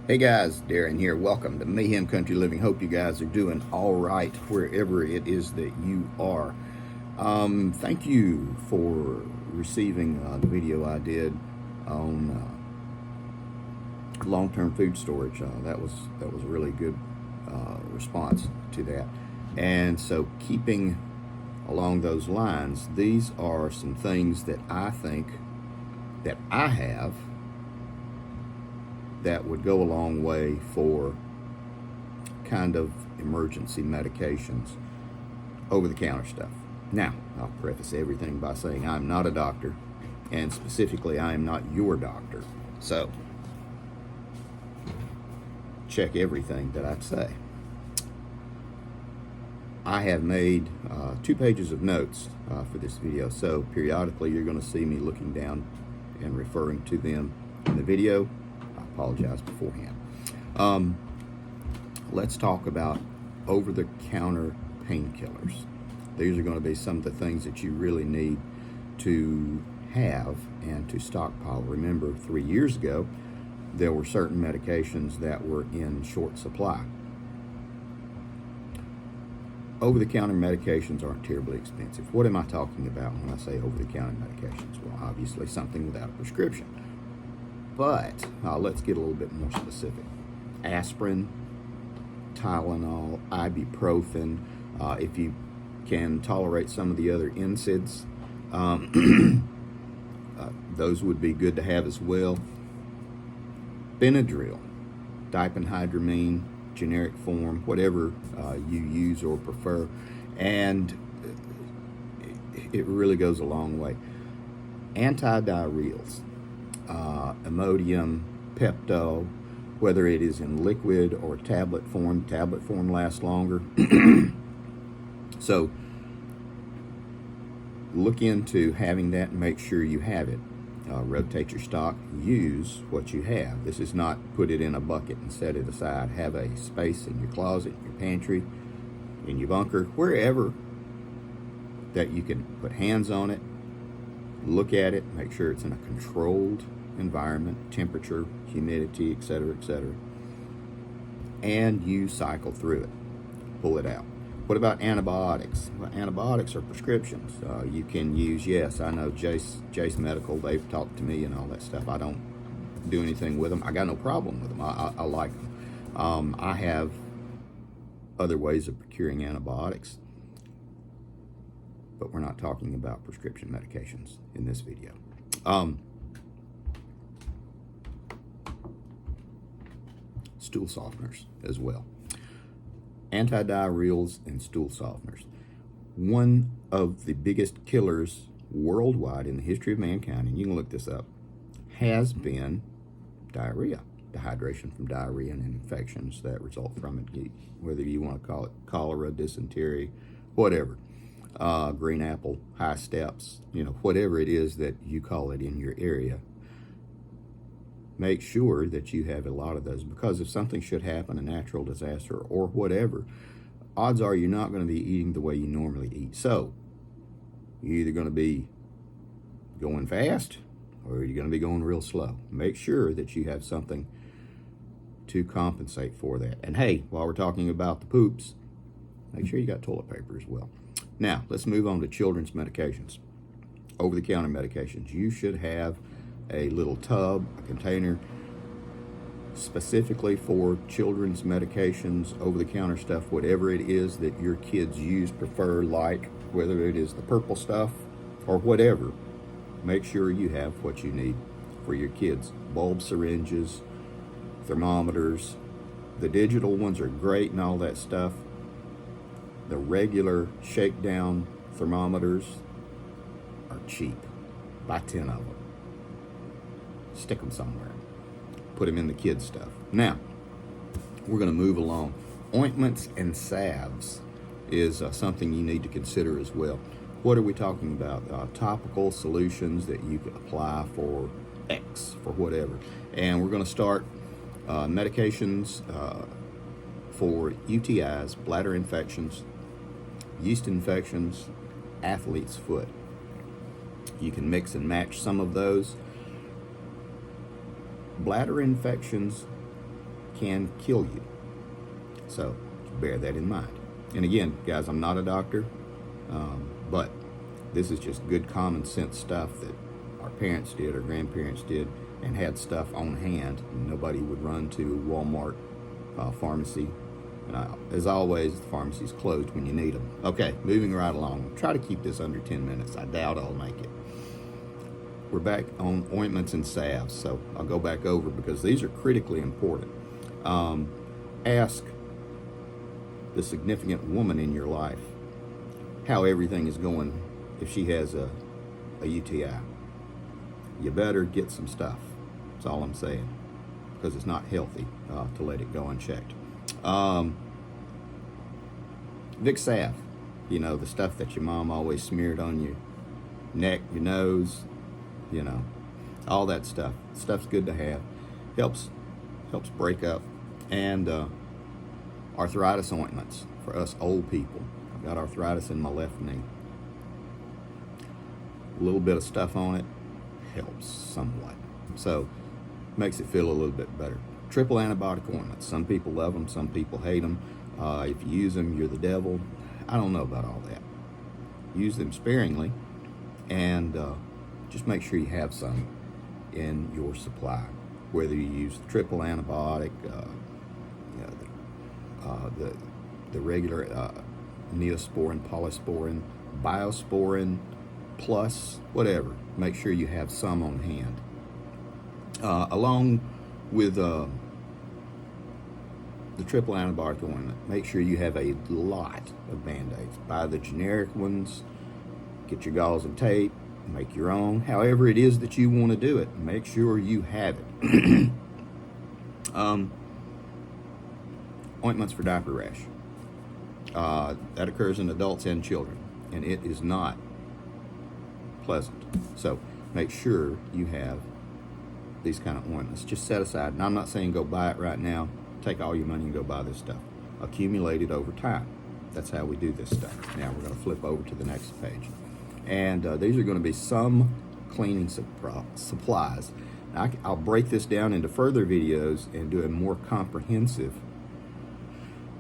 Hey guys, Darren here. Welcome to Mayhem Country Living. Hope you guys are doing all right wherever it is that you are. Thank you for receiving the video I did on long-term food storage. That was a really good response to that. And so, keeping along those lines, these are some things that I think that I have that would go a long way for kind of emergency medications, over-the-counter stuff. Now, I'll preface everything by saying I'm not a doctor, and specifically, I am not your doctor. So, check everything that I say. I have made 2 pages of notes for this video, so periodically you're going to see me looking down and referring to them in the video. I apologize beforehand. Let's talk about over-the-counter painkillers. These are going to be some of the things that you really need to have and to stockpile. Remember, 3 years ago, there were certain medications that were in short supply. Over-the-counter medications aren't terribly expensive. What am I talking about when I say over-the-counter medications? Well, obviously something without a prescription. But let's get a little bit more specific. Aspirin, Tylenol, ibuprofen. If you can tolerate some of the other NSAIDs, those would be good to have as well. Benadryl, diphenhydramine, generic form, whatever you use or prefer, and it really goes a long way. Antidiarrheals, Imodium, Pepto, whether it is in liquid or tablet form lasts longer. So look into having that and make sure you have it. Rotate your stock, use what you have. This is not put it in a bucket and set it aside. Have a space in your closet, your pantry, in your bunker, wherever that you can put hands on it, look at it, make sure it's in a controlled environment, temperature, humidity, etc., etc. And you cycle through it, pull it out. What about antibiotics? Well, antibiotics are prescriptions. You can use, yes, I know Jace Medical, they've talked to me and all that stuff. I don't do anything with them. I got no problem with them. I like them. I have other ways of procuring antibiotics, but we're not talking about prescription medications in this video. Stool softeners as well. Antidiarrheals and stool softeners. One of the biggest killers worldwide in the history of mankind, and you can look this up, has been diarrhea. Dehydration from diarrhea and infections that result from it, whether you want to call it cholera, dysentery, whatever. Green apple, high steps, whatever it is that you call it in your area. Make sure that you have a lot of those, because if something should happen, a natural disaster or whatever, odds are you're not going to be eating the way you normally eat. So you're either going to be going fast or you're going to be going real slow. Make sure that you have something to compensate for that. And hey, while we're talking about the poops, make sure you got toilet paper as well. Now, let's move on to children's medications. Over-the-counter medications. You should have a little tub, a container, specifically for children's medications, over-the-counter stuff, whatever it is that your kids use, prefer, like, whether it is the purple stuff or whatever. Make sure you have what you need for your kids. Bulb syringes, thermometers. The digital ones are great and all that stuff. The regular shakedown thermometers are cheap. Buy 10 of them. Stick them somewhere. Put them in the kids' stuff. Now, we're going to move along. Ointments and salves is something you need to consider as well. What are we talking about? Topical solutions that you can apply for X, for whatever. And we're going to start medications for UTIs, bladder infections, yeast infections, athlete's foot. You can mix and match some of those. Bladder infections can kill you. So bear that in mind. And again, guys, I'm not a doctor, but this is just good common sense stuff that our parents did, our grandparents did, and had stuff on hand. Nobody would run to Walmart pharmacy. And as always, the pharmacy's closed when you need them. Okay, moving right along. Try to keep this under 10 minutes. I doubt I'll make it. We're back on ointments and salves, so I'll go back over because these are critically important. Ask the significant woman in your life how everything is going if she has a UTI. You better get some stuff. That's all I'm saying, because it's not healthy to let it go unchecked. Vic salve, you know, the stuff that your mom always smeared on your neck, your nose, you know, all that stuff. Stuff's good to have. Helps break up. And arthritis ointments for us old people. I've got arthritis in my left knee. A little bit of stuff on it helps somewhat. So makes it feel a little bit better. Triple antibiotic ointments. Some people love them, some people hate them. If you use them, you're the devil. I don't know about all that. Use them sparingly, and just make sure you have some in your supply. Whether you use the triple antibiotic, the regular Neosporin, Polysporin, Biosporin, plus whatever. Make sure you have some on hand. Along with the triple antibiotic ointment, make sure you have a lot of Band-Aids. Buy the generic ones, get your gauze and tape, make your own. However it is that you want to do it, make sure you have it. Ointments for diaper rash. That occurs in adults and children, and it is not pleasant. So make sure you have these kind of ointments. Just set aside, and I'm not saying go buy it right now. Take all your money and go buy this stuff. Accumulate it over time. That's how we do this stuff. Now we're going to flip over to the next page. And these are going to be some cleaning supplies. Now, I'll break this down into further videos and do a more comprehensive,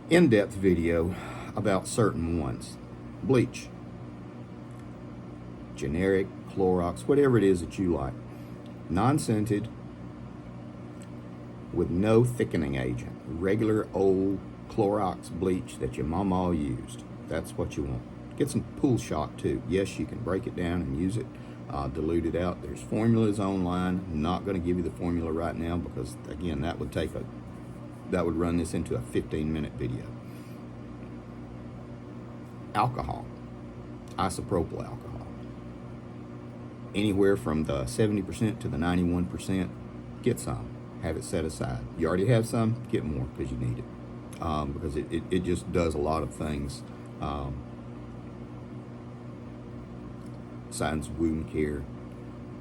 in-depth video about certain ones. Bleach, generic, Clorox, whatever it is that you like. Non-scented, with no thickening agent. Regular old Clorox bleach that your mama used. That's what you want. Get some pool shock too. Yes, you can break it down and use it, dilute it out. There's formulas online. I'm not going to give you the formula right now because, again, that would run this into a 15-minute video. Alcohol, isopropyl alcohol. Anywhere from the 70% to the 91%, get some. Have it set aside. You already have some, get more because you need it. Because it just does a lot of things. Signs wound care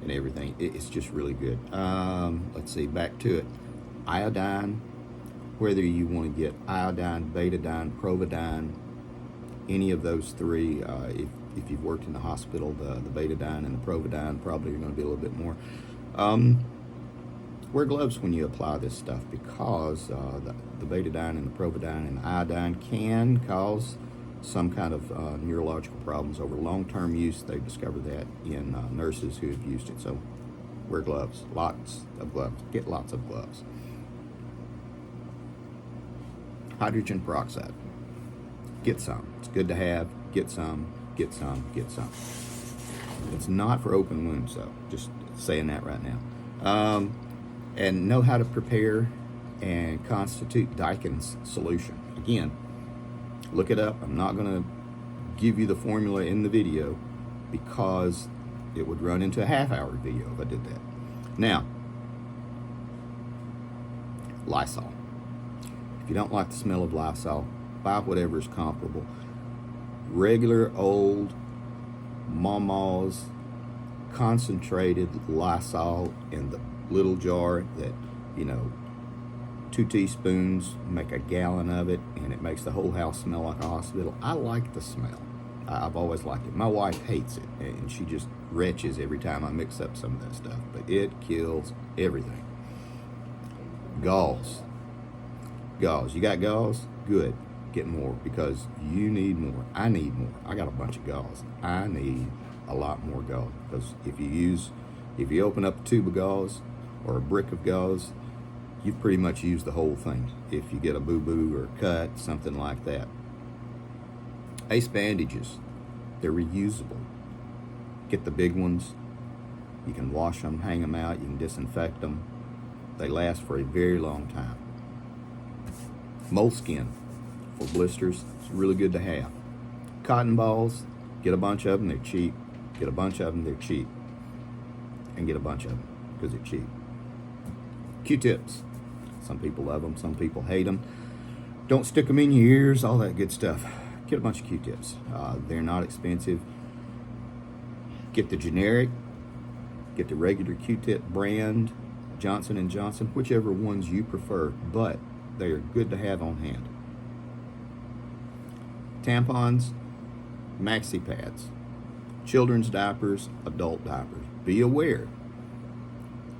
and everything. It's just really good. Let's see, back to it. Iodine, whether you want to get iodine, betadine, providine, any of those three. If you've worked in the hospital, the betadine and the providine probably are going to be a little bit more. Wear gloves when you apply this stuff because the betadine and the providine and the iodine can cause some kind of neurological problems over long-term use. They've discovered that in nurses who have used it. So wear gloves, lots of gloves. Get lots of gloves. Hydrogen peroxide. Get some. It's good to have. Get some, get some, get some. It's not for open wounds, though. Just saying that right now. And know how to prepare and constitute Dakins solution. Again, look it up. I'm not going to give you the formula in the video because it would run into a half-hour video if I did that. Now, Lysol. If you don't like the smell of Lysol, buy whatever is comparable. Regular old Mama's concentrated Lysol in the little jar that, 2 teaspoons make a gallon of it, and it makes the whole house smell like a hospital. I like the smell. I've always liked it. My wife hates it, and she just retches every time I mix up some of that stuff, but it kills everything. Gauze. Gauze. You got gauze? Good. Get more, because you need more. I need more. I got a bunch of gauze. I need a lot more gauze, because if you open up a tube of gauze or a brick of gauze, you've pretty much used the whole thing. If you get a boo-boo or a cut, something like that. Ace bandages. They're reusable. Get the big ones. You can wash them, hang them out, you can disinfect them. They last for a very long time. Moleskin for blisters, it's really good to have. Cotton balls, get a bunch of them, they're cheap. Get a bunch of them, they're cheap. And get a bunch of them, because they're cheap. Q-tips. Some people love them, some people hate them. Don't stick them in your ears, all that good stuff. Get a bunch of Q-tips. They're not expensive. Get the generic, get the regular Q-tip brand, Johnson & Johnson, whichever ones you prefer, but they are good to have on hand. Tampons, maxi pads, children's diapers, adult diapers. Be aware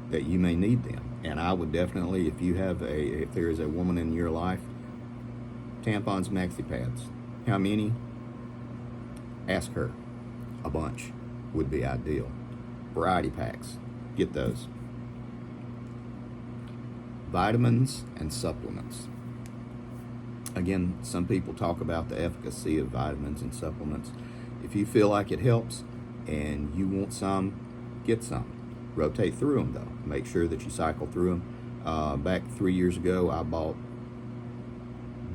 that you may need them. And I would definitely, if there is a woman in your life, tampons, maxi pads. How many? Ask her. A bunch would be ideal. Variety packs. Get those. Vitamins and supplements. Again, some people talk about the efficacy of vitamins and supplements. If you feel like it helps and you want some, get some. Rotate through them though. Make sure that you cycle through them. Back 3 years ago, I bought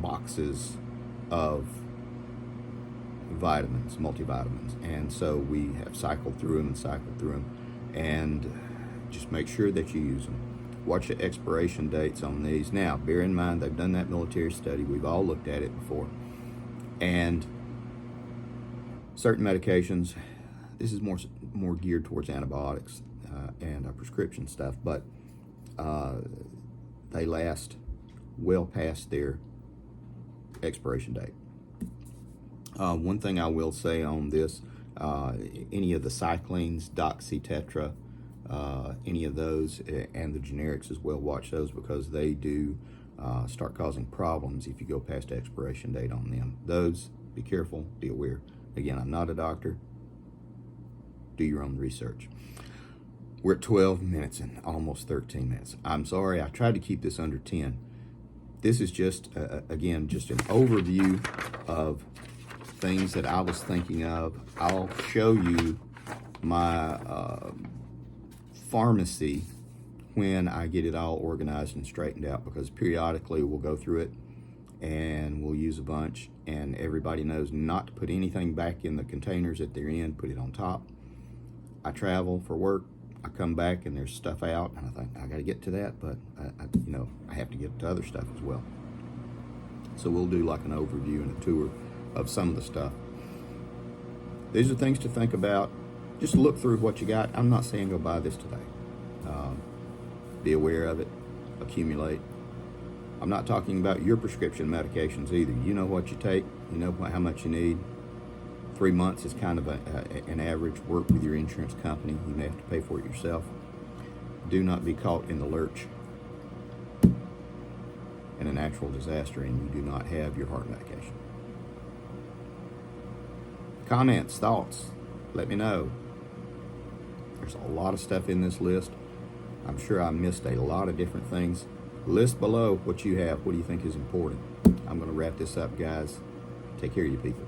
boxes of vitamins, multivitamins, and so we have cycled through them and just make sure that you use them. Watch the expiration dates on these. Now, bear in mind, they've done that military study. We've all looked at it before. And certain medications, this is more geared towards antibiotics and prescription stuff, but they last well past their expiration date. One thing I will say on this, any of the cyclines, Doxy, Tetra, any of those, and the generics as well, watch those, because they do start causing problems if you go past the expiration date on them. Those, be careful, be aware. Again, I'm not a doctor. Do your own research. We're at 12 minutes and almost 13 minutes. I'm sorry, I tried to keep this under 10. This is just, again, just an overview of things that I was thinking of. I'll show you my pharmacy when I get it all organized and straightened out, because periodically we'll go through it and we'll use a bunch, and everybody knows not to put anything back in the containers that they're in, put it on top. I travel for work, I come back and there's stuff out, and I think I got to get to that, but I have to get to other stuff as well. So we'll do like an overview and a tour of some of the stuff. These are things to think about. Just look through what you got. I'm not saying go buy this today. Be aware of it. Accumulate. I'm not talking about your prescription medications either. You know what you take. You know how much you need. 3 months is kind of an average. Work with your insurance company. You may have to pay for it yourself. Do not be caught in the lurch in a natural disaster and you do not have your heart medication. Comments, thoughts, let me know. There's a lot of stuff in this list. I'm sure I missed a lot of different things. List below what you have. What do you think is important? I'm going to wrap this up, guys. Take care of you people.